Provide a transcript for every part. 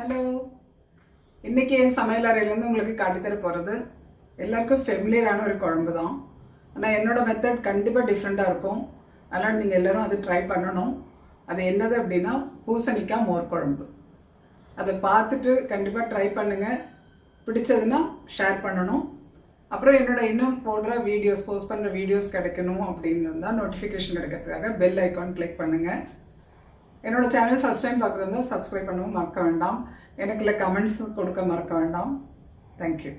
Hello, இன்றைக்கி சமையல் அறையிலேருந்து உங்களுக்கு காட்டித்தர போகிறது எல்லாருக்கும் ஃபெமிலியரான ஒரு குழம்பு தான். ஆனால் என்னோடய மெத்தட் கண்டிப்பாக டிஃப்ரெண்ட்டாக இருக்கும். அதனால் நீங்கள் எல்லோரும் அது ட்ரை பண்ணணும். அது என்னது அப்படின்னா பூசணிக்காய் மோர் குழம்பு. அதை பார்த்துட்டு கண்டிப்பாக ட்ரை பண்ணுங்கள். பிடிச்சதுன்னா ஷேர் பண்ணணும். அப்புறம் இன்னும் போடுற வீடியோஸ், போஸ்ட் பண்ணுற வீடியோஸ் கிடைக்கணும் அப்படின்னு தான் நோட்டிஃபிகேஷன் கிடைக்கிறதுக்காக பெல் ஐக்கான் கிளிக் பண்ணுங்கள். என்னோட சேனல் ஃபஸ்ட் டைம் பார்க்குறதா சப்ஸ்கிரைப் பண்ணவும் மறக்க வேண்டாம். எனக்கு இல்லை கமெண்ட்ஸ் கொடுக்க மறக்க வேண்டாம். தேங்க்யூ.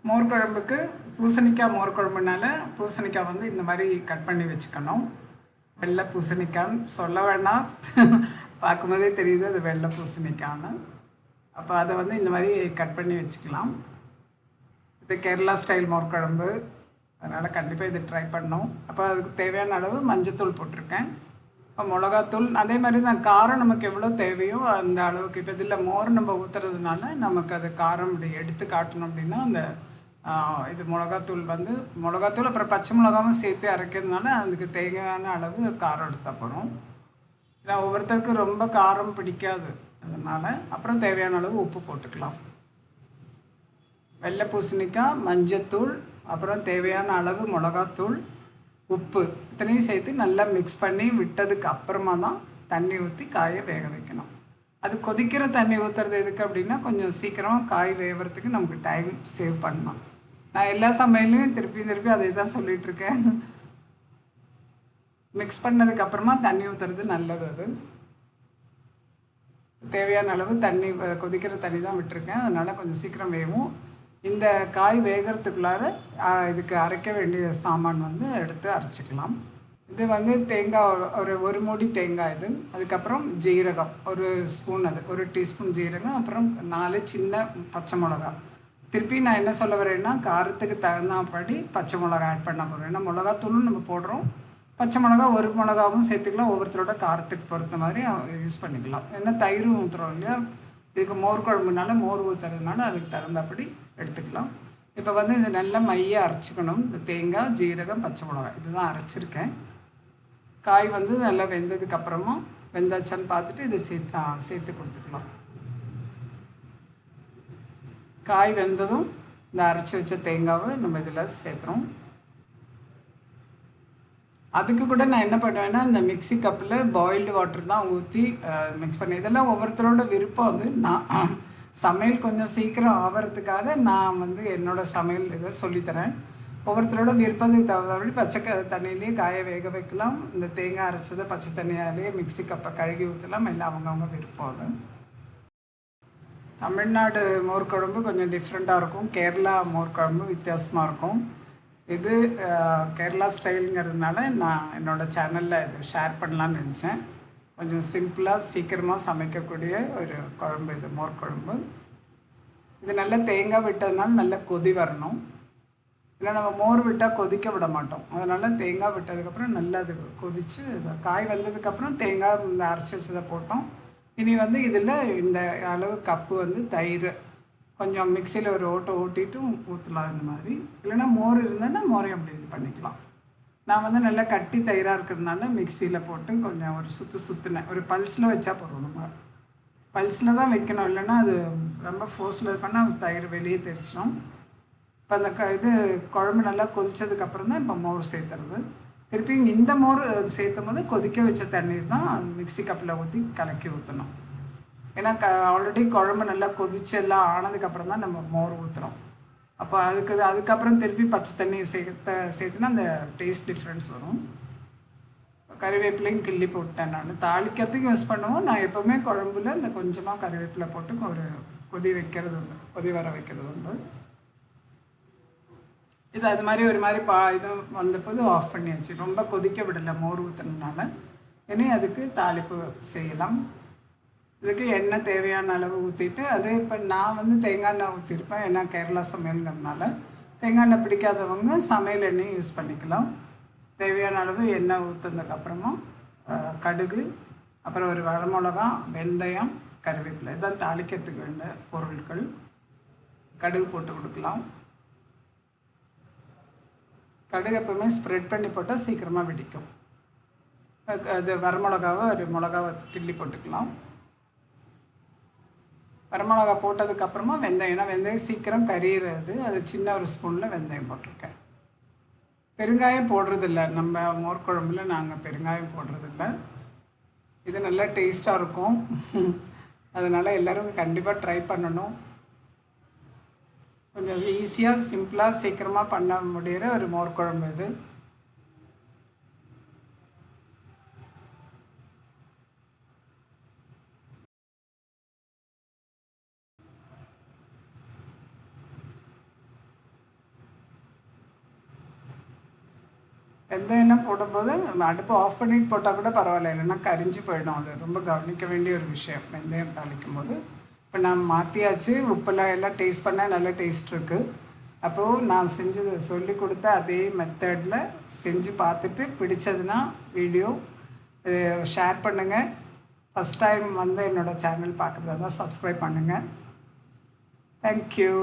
மோர் குழம்புக்கு பூசணிக்காய் மோர் குழம்புனால பூசணிக்காய் வந்து இந்த மாதிரி கட் பண்ணி வச்சுக்கணும். வெள்ளை பூசணிக்காய்ன்னு சொல்ல வேண்டாம், பார்க்கும்போதே தெரியுது அது வெள்ளை பூசணிக்காய்னு. அப்போ அதை வந்து இந்த மாதிரி கட் பண்ணி வச்சுக்கலாம். இது கேரளா ஸ்டைல் மோர் குழம்பு, அதனால் கண்டிப்பாக இது ட்ரை பண்ணணும். அப்போ அதுக்கு தேவையான அளவு மஞ்சத்தூள் போட்டிருக்கேன். இப்போ மிளகாத்தூள் அதே மாதிரி தான். காரம் நமக்கு எவ்வளோ தேவையோ அந்த அளவுக்கு. இப்போ இதில் மோர் நம்ம ஊற்றுறதுனால நமக்கு அது காரம் இப்படி எடுத்து காட்டணும் அப்படின்னா அந்த இது மிளகாத்தூள் அப்புறம் பச்சை மிளகாவும் சேர்த்து அரைக்கிறதுனால அதுக்கு தேவையான அளவு காரம் எடுத்தால் போகிறோம். ஏன்னா ஒவ்வொருத்தருக்கும் ரொம்ப காரம் பிடிக்காது, அதனால் அப்புறம் தேவையான அளவு உப்பு போட்டுக்கலாம். வெள்ளை பூசணிக்காய், மஞ்சத்தூள், அப்புறம் தேவையான அளவு மிளகாத்தூள், உப்பு இத்தனையும் சேர்த்து நல்லா மிக்ஸ் பண்ணி விட்டதுக்கு அப்புறமா தான் தண்ணி ஊற்றி காயை வேக வைக்கணும். அது கொதிக்கிற தண்ணி ஊற்றுறது எதுக்கு அப்படின்னா கொஞ்சம் சீக்கிரமாக காய் வேகிறதுக்கு நமக்கு டைம் சேவ் பண்ணலாம். நான் எல்லா சமையலையும் திருப்பி அதை தான் சொல்லிகிட்ருக்கேன். மிக்ஸ் பண்ணதுக்கப்புறமா தண்ணி ஊற்றுறது நல்லது. அது தேவையான அளவு தண்ணி, கொதிக்கிற தண்ணி தான் விட்டுருக்கேன், அதனால் கொஞ்சம் சீக்கிரம் வேகும். இந்த காய் வேகிறதுக்குள்ளார இதுக்கு அரைக்க வேண்டிய சாமான் வந்து எடுத்து அரைச்சிக்கலாம். இது வந்து தேங்காய் ஒரு மூடி தேங்காய் இது. அதுக்கப்புறம் ஜீரகம் ஒரு ஸ்பூன், அது ஒரு டீஸ்பூன் ஜீரகம், அப்புறம் 4 சின்ன பச்சை மிளகா. திருப்பி நான் என்ன சொல்ல வரேன்னா காரத்துக்கு தகுந்தபடி பச்சை மிளகா ஆட் பண்ண போகிறோம். ஏன்னா மிளகாத்தூளும் நம்ம போடுறோம், பச்சை மிளகா ஒரு மிளகாவும் சேர்த்துக்கலாம். ஒவ்வொருத்தரோட காரத்துக்கு பொறுத்த மாதிரி யூஸ் பண்ணிக்கலாம். ஏன்னா தயிரும் ஊற்றுறோம் இல்லையா, இதுக்கு மோர் குழம்புனால மோர் ஊற்றுறதுனால அதுக்கு தகுந்தபடி எடுத்துக்கலாம். இப்போ வந்து இது நல்லா மையாக அரைச்சிக்கணும். இந்த தேங்காய், ஜீரகம், பச்சை மிளகாய் இதுதான் அரைச்சிருக்கேன். காய் வந்து நல்லா வெந்ததுக்கப்புறமா வெந்தாச்சான்னு பார்த்துட்டு இதை சேர்த்து கொடுத்துக்கலாம். காய் வெந்ததும் இந்த அரைச்சி வச்ச தேங்காவை நம்ம இதில் சேர்த்துறோம். அதுக்கு கூட நான் என்ன பண்ணுவேன்னா இந்த மிக்ஸி கப்பில் பாயில்டு வாட்டர் தான் ஊற்றி மிக்ஸ் பண்ணி, இதெல்லாம் ஒவ்வொருத்தரோட விருப்பம். வந்து நான் சமையல் கொஞ்சம் சீக்கிரம் ஆகிறதுக்காக நான் வந்து என்னோடய சமையல் இதை சொல்லித்தரேன். ஒவ்வொருத்தரோட விருப்பத்துக்கு தகுந்தபடி பச்சை தண்ணியிலேயே காய வேக வைக்கலாம். இந்த தேங்காய் அரைச்சதை பச்சை தண்ணியாலேயே மிக்ஸி கப்பை கழுகி ஊற்றலாம். எல்லாம் அவங்கவுங்க விருப்பம். அது தமிழ்நாடு மோர் குழம்பு கொஞ்சம் டிஃப்ரெண்ட்டாக இருக்கும், கேரளா மோர் குழம்பு வித்தியாசமாக இருக்கும். இது கேரளா ஸ்டைலுங்கிறதுனால நான் என்னோடய சேனலில் இது ஷேர் பண்ணலான்னு நினச்சேன். கொஞ்சம் சிம்பிளாக சீக்கிரமாக சமைக்கக்கூடிய ஒரு குழம்பு இது, மோர் குழம்பு. இது நல்லா தேங்காய் விட்டதுனால நல்லா கொதி வரணும். இல்லை நம்ம மோர் விட்டால் கொதிக்க விட மாட்டோம், அதனால் தேங்காய் விட்டதுக்கப்புறம் நல்லா அது கொதித்து காய் வந்ததுக்கப்புறம் தேங்காய் இந்த அரைச்சி வச்சதை போட்டோம். இனி வந்து இதில் இந்த அளவு கப்பு வந்து தயிர் கொஞ்சம் மிக்சியில் ஒரு ஓட்டிட்டு ஊற்றலாம் இந்த மாதிரி. இல்லைன்னா மோர் இருந்ததுன்னா மோரையும் அப்படி இது பண்ணிக்கலாம். நான் வந்து நல்லா கட்டி தயிராக இருக்கிறதுனால மிக்சியில் போட்டு கொஞ்சம் ஒரு சுற்றினேன். ஒரு பல்ஸில் வச்சா போகிறோம், நம்ம பல்ஸில் தான் வைக்கணும், இல்லைன்னா அது ரொம்ப ஃபோர்ஸில் பண்ணால் தயிர் வெளியே தெரிச்சிடும். இப்போ அந்த இது குழம்பு நல்லா கொதித்ததுக்கப்புறம் தான் இப்போ மோர் சேர்த்துறது. திருப்பி இந்த மோர் சேர்த்தும் போது கொதிக்க வச்ச தண்ணீர் தான் மிக்ஸி கப்பில் ஊற்றி கலக்கி ஊற்றணும். ஏன்னா ஆல்ரெடி குழம்பு நல்லா கொதிச்சு எல்லாம் ஆனதுக்கப்புறம் தான் நம்ம மோர் ஊற்றுறோம். அப்போ அதுக்கப்புறம் திருப்பி பச்சை தண்ணி சேர்த்துனா அந்த டேஸ்ட் டிஃப்ரென்ஸ் வரும். கறிவேப்பிலையும் கிள்ளி போட்டேன். நான் தாளிக்கிறதுக்கு யூஸ் பண்ணுவோம். நான் எப்போவுமே குழம்புல இந்த கொஞ்சமாக கறிவேப்பிலை போட்டு ஒரு கொதி வர வைக்கிறது உண்டு. இது அது மாதிரி ஒரு மாதிரி இது வந்தபோது ஆஃப் பண்ணியாச்சு. ரொம்ப கொதிக்க விடலை மோர் ஊற்றுனதுனால. இனி அதுக்கு தாளிப்பு செய்யலாம். இதுக்கு எண்ணெய் தேவையான அளவு ஊற்றிட்டு, அது இப்போ நான் வந்து தேங்காய் எண்ணெய் ஊற்றிருப்பேன். ஏன்னா கேரளா சமையல்ங்கிறதுனால தேங்காய் எண்ணெய் பிடிக்காதவங்க சமையல் எண்ணெய் யூஸ் பண்ணிக்கலாம். தேவையான அளவு எண்ணெய் ஊற்றுனதுக்கப்புறமா கடுகு, அப்புறம் ஒரு வரமிளகா, வெந்தயம், கருவேப்பிலை இதான் தாளிக்கிறதுக்கு வேண்டிய பொருட்கள். கடுகு போட்டு கொடுக்கலாம். கடுகு எப்பவுமே ஸ்ப்ரெட் பண்ணி போட்டால் சீக்கிரமாக வெடிக்கும். அது வரமிளகாவை ஒரு மிளகாவை கிள்ளி போட்டுக்கலாம். வரமிளகா போட்டதுக்கப்புறமா வெந்தயம், ஏன்னா வெந்தயம் சீக்கிரம் கரியிறது, அது சின்ன ஒரு ஸ்பூனில் வெந்தயம் போட்டிருக்கேன். பெருங்காயம் போடுறதில்ல, நம்ம மோர் குழம்புல நாங்கள் பெருங்காயம் போடுறதில்ல. இது நல்லா டேஸ்ட்டாக இருக்கும். அதனால் எல்லோரும் கண்டிப்பாக ட்ரை பண்ணணும். கொஞ்சம் ஈஸியாக சிம்பிளாக சீக்கிரமாக பண்ண முடிகிற ஒரு மோர் குழம்பு இது. வெந்தயம்லாம் போடும்போது அடுப்பு ஆஃப் பண்ணிட்டு போட்டால் கூட பரவாயில்ல, இல்லைன்னா கரிஞ்சு போயிடும். அது ரொம்ப கவனிக்க வேண்டிய ஒரு விஷயம் வெந்தயம் தாளிக்கும் போது. இப்போ நான் மாற்றியாச்சு, உப்பெல்லாம் எல்லாம் டேஸ்ட் பண்ணால் நல்ல டேஸ்ட் இருக்குது. அப்போது நான் சொல்லி கொடுத்த அதே மெத்தடில் செஞ்சு பார்த்துட்டு பிடிச்சதுன்னா வீடியோ ஷேர் பண்ணுங்கள். ஃபஸ்ட் டைம் வந்து என்னோடய சேனல் பார்க்குறதா தான் சப்ஸ்கிரைப் பண்ணுங்கள். தேங்க்யூ.